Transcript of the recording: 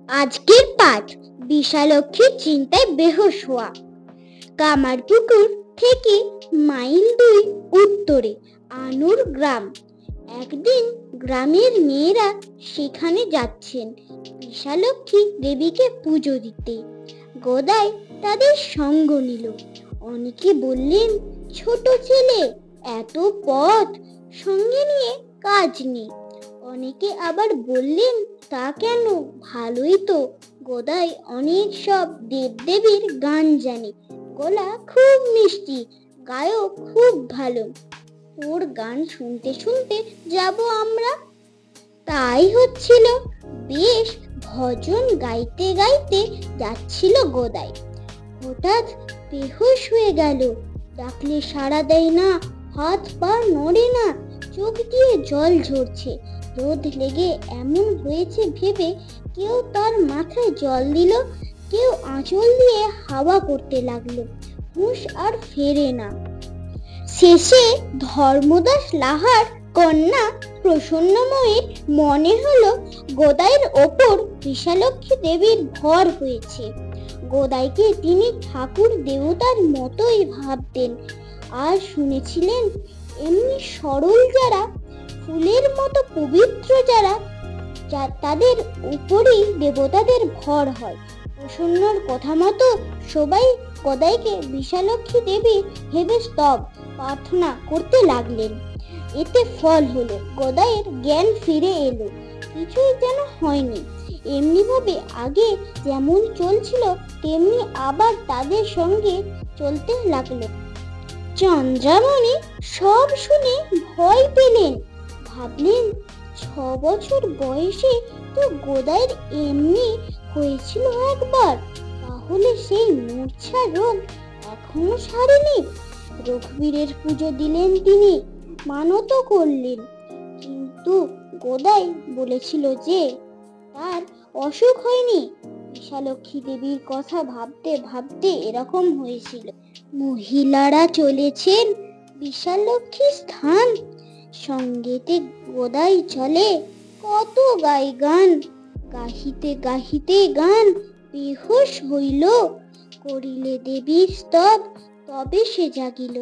আজকের পাঠ বিশালক্ষীর চিন্তায় বেহুশ হওয়া। কামারপুকুর থেকে মাইল 2 উত্তরে আনুর গ্রাম। একদিন গ্রামের মেয়েরা সেখানে যাচ্ছেন বিশালক্ষী দেবীকে পুজো দিতে। গদাই তাদের সঙ্গ নিল। অনেকে বললেন, ছোট ছেলে, এত পথ সঙ্গে নিয়ে কাজ নেই। অনেকে আবার বললেন, তা কেন, ভালোই তো। গদাই অনেক সব দেবদেবীর গান জানে, গলা খুব মিষ্টি, গায়ক খুব ভালো, ওর গান শুনতে শুনতে যাব আমরা। তাই হচ্ছিল। বেশ ভজন গাইতে গাইতে যাচ্ছিল গদাই। হঠাৎ বেহুশ হয়ে গেল। ডাকলে সাড়া দেয় না, হাত পা নড়ে না, চোখ দিয়ে জল ঝরছে। রোদ লেগে এমন হয়েছে ভেবে কেউ তার মাথায় জল দিল, কেউ আঁচল দিয়ে হাওয়া করতে লাগলো। হুঁশ আর ফেরে না। শেষে ধর্মদাস লাহার কন্যা প্রসন্নময়ীর মনে হলো গদাইয়ের ওপর বিশালক্ষী দেবীর ভর হয়েছে। গদাইকে তিনি ঠাকুর দেবতার মতোই ভাবতেন। আর শুনেছিলেন, এমনি সরল যারা, ফুলের মতো পবিত্র যারা, তাদের উপরই দেবতাদের ভর হয়। প্রসন্নর কথা মতো সবাই গদাইকে বিশালক্ষী দেবী ভেবে স্তব প্রার্থনা করতে লাগলেন। এতে ফল হলো, গদাইয়ের জ্ঞান ফিরে এলো। কিছুই যেন হয়নি। এমনি ভাবে আগে যেমন চলছিল তেমনি আবার তাদের সঙ্গে চলতে লাগলো। চন্দ্রামণি সব শুনে ভয় পেলেন। ভাবলেন, 6 বছর বয়সে তো গদাইয়ের এমনি হয়েছিল একবার, তাহলে সেই মূর্ছা রোগ এখনো সারেনি। রঘুবীরের পুজো দিলেন তিনি, মানত করলেন, কিন্তু গদাই বলেছিল যে তার অসুখ হয়নি। বিশালক্ষী দেবীর কথা ভাবতে ভাবতে এরকম হয়েছিল। মহিলারা চলেছেন বিশালক্ষী স্থান, সঙ্গেতে গদাই চলে কত গাই গান। গাহিতে গাহিতে গান বেহুশ হইল, করিলে দেবীর স্তব, তবে সে জাগিল।